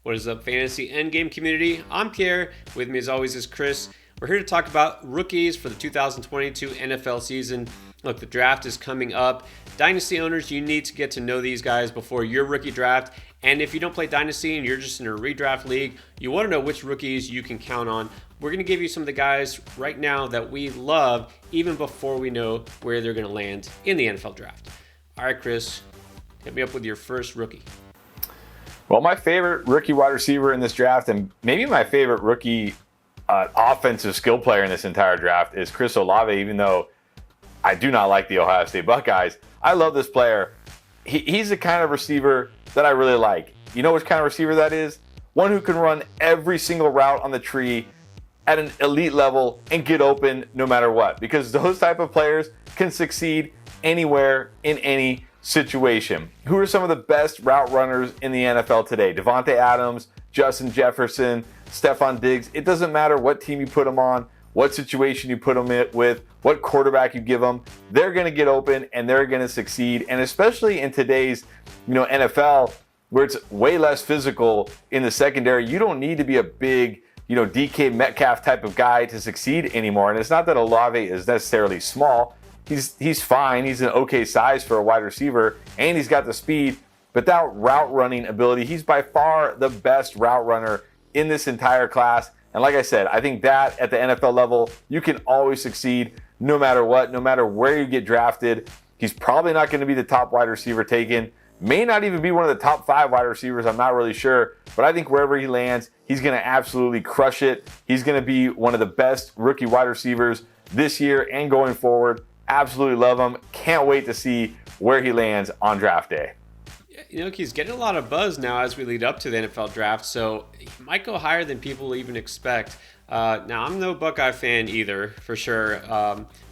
What is up, fantasy endgame community? I'm Pierre. With me as always is Chris. We're here to talk about rookies for the 2022 NFL season. Look, the draft is coming up. Dynasty owners, you need to get to know these guys before your rookie draft. And if you don't play Dynasty and you're just in a redraft league, you want to know which rookies you can count on. We're going to give you some of the guys right now that we love, even before we know where they're going to land in the NFL draft. All right, Chris, hit me up with your first rookie. Well, my favorite rookie wide receiver in this draft, and maybe my favorite rookie offensive skill player in this entire draft, is Chris Olave, even though I do not like the Ohio State Buckeyes. I love this player. He's the kind of receiver that I really like. You know which kind of receiver that is? One who can run every single route on the tree at an elite level and get open no matter what. Because those type of players can succeed anywhere in any situation. Who are some of the best route runners in the NFL today? Devontae Adams, Justin Jefferson, Stephon Diggs. It doesn't matter what team you put them on, what situation you put them with, what quarterback you give them. They're going to get open and they're going to succeed. And especially in today's, NFL, where it's way less physical in the secondary, you don't need to be a big, DK Metcalf type of guy to succeed anymore. And it's not that Olave is necessarily small. He's fine. He's an okay size for a wide receiver, and he's got the speed. But that route running ability, he's by far the best route runner in this entire class. And like I said, I think that at the NFL level, you can always succeed no matter what, no matter where you get drafted. He's probably not going to be the top wide receiver taken. May not even be one of the top 5 wide receivers. I'm not really sure. But I think wherever he lands, he's going to absolutely crush it. He's going to be one of the best rookie wide receivers this year and going forward. Absolutely love him. Can't wait to see where he lands on draft day. He's getting a lot of buzz now as we lead up to the NFL draft, so he might go higher than people even expect. Now, I'm no Buckeye fan either, for sure.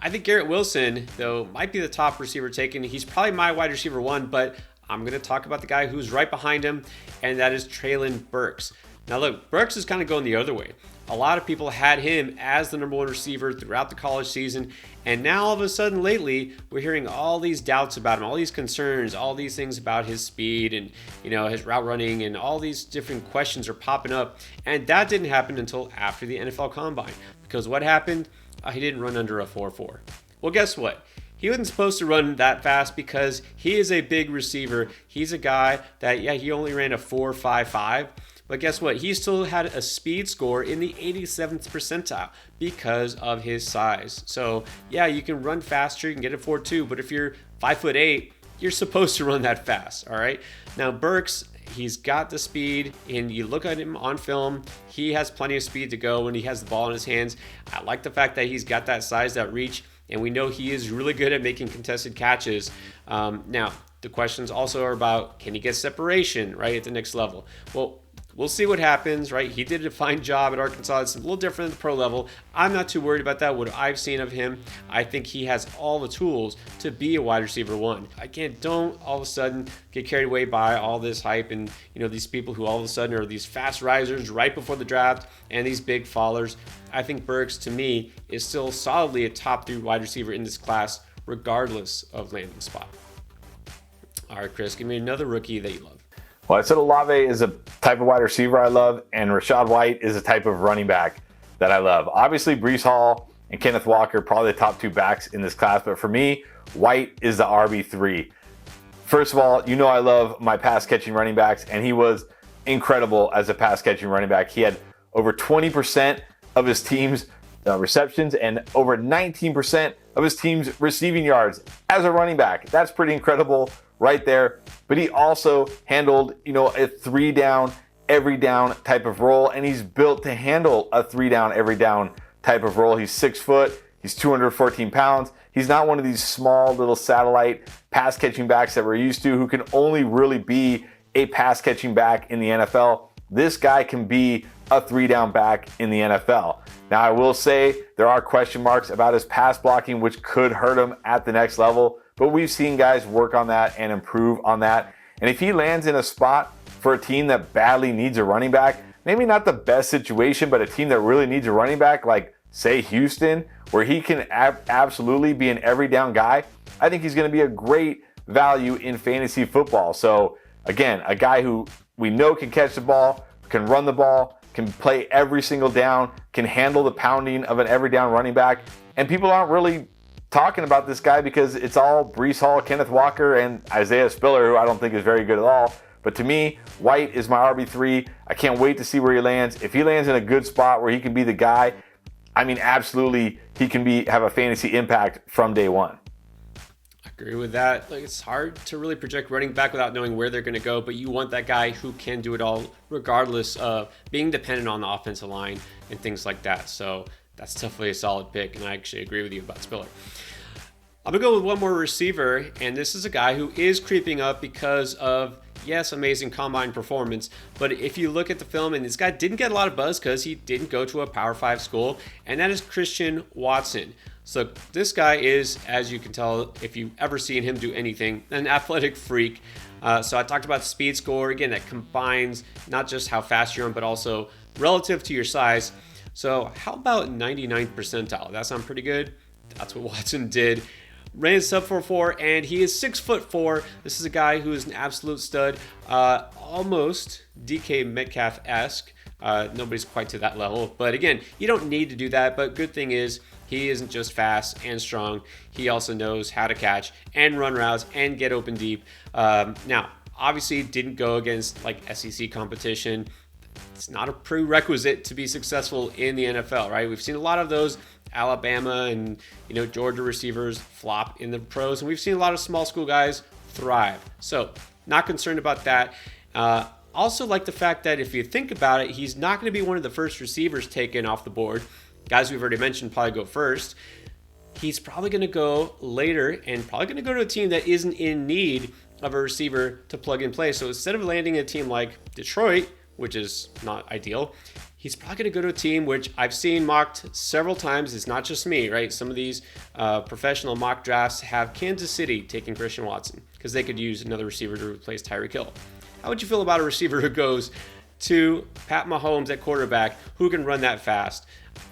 I think Garrett Wilson, though, might be the top receiver taken. He's probably my wide receiver 1, but I'm going to talk about the guy who's right behind him, and that is Treylon Burks. Now, look, Burks is kind of going the other way. A lot of people had him as the number 1 receiver throughout the college season. And now all of a sudden lately, we're hearing all these doubts about him, all these concerns, all these things about his speed and, his route running, and all these different questions are popping up. And that didn't happen until after the NFL Combine. Because what happened? He didn't run under a 4.4. Well, guess what? He wasn't supposed to run that fast because he is a big receiver. He's a guy that, he only ran a 4.55. But guess what? He still had a speed score in the 87th percentile because of his size. So, you can run faster, you can get a 4.2, but if you're 5'8", you're supposed to run that fast, all right? Now, Burks, he's got the speed, and you look at him on film, he has plenty of speed to go when he has the ball in his hands. I like the fact that he's got that size, that reach, and we know he is really good at making contested catches. Now, the questions also are about, can he get separation, right, at the next level? Well, we'll see what happens, right? He did a fine job at Arkansas. It's a little different at the pro level. I'm not too worried about that. What I've seen of him, I think he has all the tools to be a wide receiver 1. Again, don't all of a sudden get carried away by all this hype and, these people who all of a sudden are these fast risers right before the draft and these big fallers. I think Burks, to me, is still solidly a top 3 wide receiver in this class, regardless of landing spot. All right, Chris, give me another rookie that you love. Well, I said Olave is a type of wide receiver I love, and Rachaad White is a type of running back that I love. Obviously, Breece Hall and Kenneth Walker, probably the top 2 backs in this class, but for me, White is the RB3. First of all, I love my pass-catching running backs, and he was incredible as a pass-catching running back. He had over 20% of his team's receptions and over 19% of his team's receiving yards as a running back. That's pretty incredible right there. But he also handled, a 3 down, every down type of role, and he's built to handle a 3 down, every down type of role. He's 6 foot, he's 214 pounds. He's not one of these small little satellite pass catching backs that we're used to who can only really be a pass catching back in the NFL. This guy can be a 3 down back in the NFL. Now, I will say there are question marks about his pass blocking, which could hurt him at the next level. But we've seen guys work on that and improve on that. And if he lands in a spot for a team that badly needs a running back, maybe not the best situation, but a team that really needs a running back, like say Houston, where he can absolutely be an every down guy, I think he's going to be a great value in fantasy football. So again, a guy who we know can catch the ball, can run the ball, can play every single down, can handle the pounding of an every down running back. And people aren't really talking about this guy because it's all Breece Hall, Kenneth Walker, and Isaiah Spiller, who I don't think is very good at all. But to me, White is my RB3. I can't wait to see where he lands. If he lands in a good spot where he can be the guy, I mean, absolutely, he can have a fantasy impact from day one. Agree with that. Like, it's hard to really project running back without knowing where they're going to go, but you want that guy who can do it all regardless of being dependent on the offensive line and things like that. So that's definitely a solid pick, and I actually agree with you about Spiller. I'm going to go with one more receiver, and this is a guy who is creeping up because of, yes, amazing combine performance, but if you look at the film, and this guy didn't get a lot of buzz because he didn't go to a Power 5 school, and that is Christian Watson. So this guy is, as you can tell, if you've ever seen him do anything, an athletic freak. So I talked about the speed score. Again, that combines not just how fast you run, but also relative to your size. So how about 99th percentile? That sound pretty good? That's what Watson did. Ran sub 4.4, and he is 6'4". This is a guy who is an absolute stud, almost DK Metcalf-esque. Nobody's quite to that level, but again, you don't need to do that. But good thing is he isn't just fast and strong. He also knows how to catch and run routes and get open deep. Now, obviously, didn't go against like SEC competition. It's not a prerequisite to be successful in the NFL, right? We've seen a lot of those Alabama and Georgia receivers flop in the pros, and we've seen a lot of small school guys thrive. So not concerned about that. Also like the fact that if you think about it, he's not going to be one of the first receivers taken off the board. Guys we've already mentioned probably go first. He's probably going to go later and probably going to go to a team that isn't in need of a receiver to plug and play. So instead of landing a team like Detroit, which is not ideal, he's probably going to go to a team which I've seen mocked several times. It's not just me, right? Some of these professional mock drafts have Kansas City taking Christian Watson because they could use another receiver to replace Tyreek Hill. How would you feel about a receiver who goes to Pat Mahomes at quarterback who can run that fast?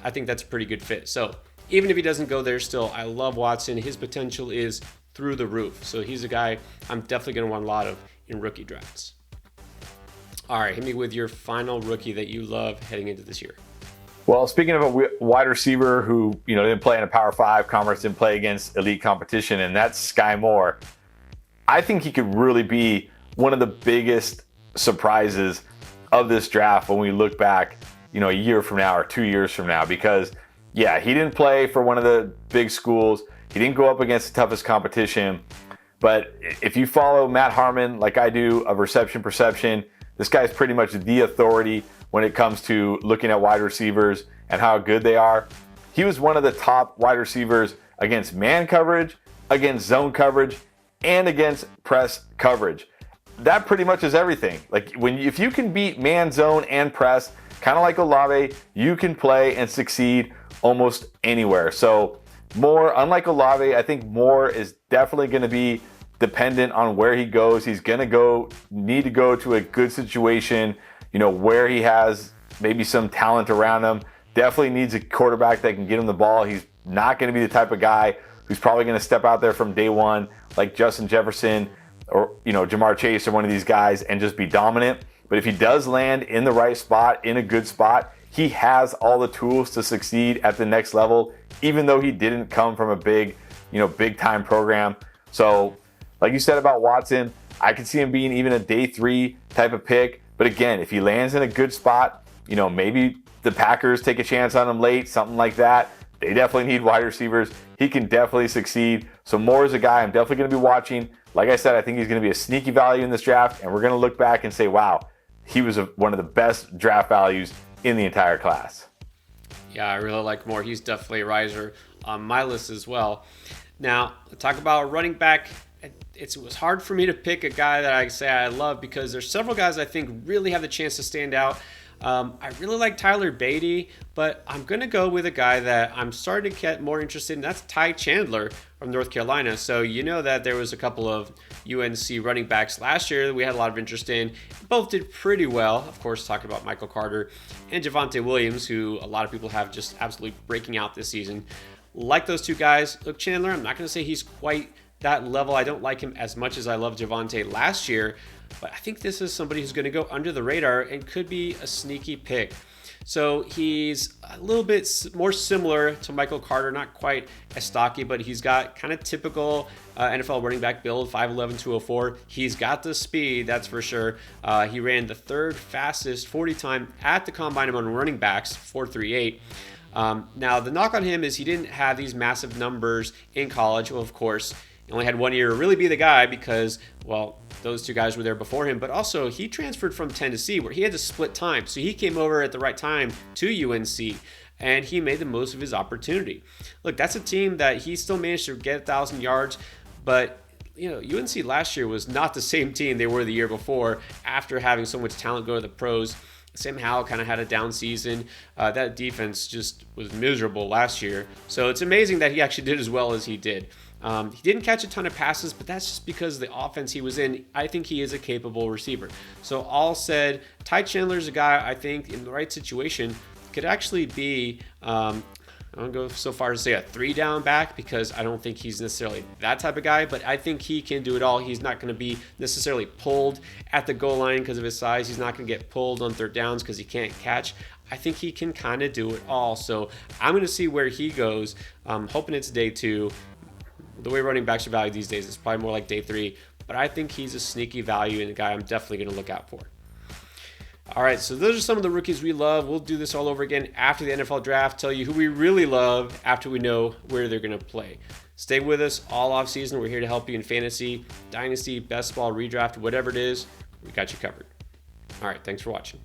I think that's a pretty good fit. So even if he doesn't go there still, I love Watson. His potential is through the roof. So he's a guy I'm definitely going to want a lot of in rookie drafts. All right, hit me with your final rookie that you love heading into this year. Well, speaking of a wide receiver who didn't play in a Power 5 conference, didn't play against elite competition, and that's Sky Moore. I think he could really be one of the biggest surprises of this draft when we look back, a year from now or 2 years from now, because yeah, he didn't play for one of the big schools. He didn't go up against the toughest competition. But if you follow Matt Harmon like I do of Reception Perception, this guy's pretty much the authority when it comes to looking at wide receivers and how good they are. He was one of the top wide receivers against man coverage, against zone coverage, and against press coverage. That pretty much is everything. Like if you can beat man, zone, and press, kind of like Olave, you can play and succeed almost anywhere. So Moore, unlike Olave, I think Moore is definitely going to be dependent on where he goes. He's going to need to go to a good situation, where he has maybe some talent around him. Definitely needs a quarterback that can get him the ball. He's not going to be the type of guy who's probably going to step out there from day one like Justin Jefferson or, Jamar Chase or one of these guys and just be dominant. But if he does land in the right spot, in a good spot, he has all the tools to succeed at the next level, even though he didn't come from a big time program. So like you said about Watson, I could see him being even a day 3 type of pick. But again, if he lands in a good spot, maybe the Packers take a chance on him late, something like that. They definitely need wide receivers. He can definitely succeed. So Moore is a guy I'm definitely going to be watching. Like I said, I think he's going to be a sneaky value in this draft, and we're going to look back and say, wow, he was one of the best draft values in the entire class. Yeah, I really like Moore. He's definitely a riser on my list as well. Now, talk about running back. It was hard for me to pick a guy that I say I love because there's several guys I think really have the chance to stand out. I really like Tyler Beatty, but I'm going to go with a guy that I'm starting to get more interested in. That's Ty Chandler from North Carolina. So that there was a couple of UNC running backs last year that we had a lot of interest in. Both did pretty well. Of course, talking about Michael Carter and Javonte Williams, who a lot of people have just absolutely breaking out this season. Like those two guys. Look, Chandler, I'm not going to say he's quite that level. I don't like him as much as I loved Javonte last year, but I think this is somebody who's going to go under the radar and could be a sneaky pick. So he's a little bit more similar to Michael Carter, not quite as stocky, but he's got kind of typical NFL running back build, 5'11", 204. He's got the speed, that's for sure. He ran the third fastest 40 time at the combine among running backs, 4.38. Now, the knock on him is he didn't have these massive numbers in college. Well, of course, he only had 1 year to really be the guy because, well, those two guys were there before him. But also, he transferred from Tennessee where he had to split time. So he came over at the right time to UNC, and he made the most of his opportunity. Look, that's a team that he still managed to get 1,000 yards, but UNC last year was not the same team they were the year before after having so much talent go to the pros. Sam Howell kind of had a down season. That defense just was miserable last year. So it's amazing that he actually did as well as he did. He didn't catch a ton of passes, but that's just because the offense he was in, I think he is a capable receiver. So all said, Ty Chandler is a guy I think in the right situation could actually be, I don't go so far as to say a 3-down back because I don't think he's necessarily that type of guy, but I think he can do it all. He's not going to be necessarily pulled at the goal line because of his size. He's not going to get pulled on third downs because he can't catch. I think he can kind of do it all. So I'm going to see where he goes. I'm hoping it's day 2. The way running backs are valued these days, it's probably more like day 3, but I think he's a sneaky value and a guy I'm definitely going to look out for. All right, so those are some of the rookies we love. We'll do this all over again after the NFL draft, tell you who we really love after we know where they're going to play. Stay with us all off season. We're here to help you in fantasy, dynasty, best ball, redraft, whatever it is, we got you covered. All right, thanks for watching.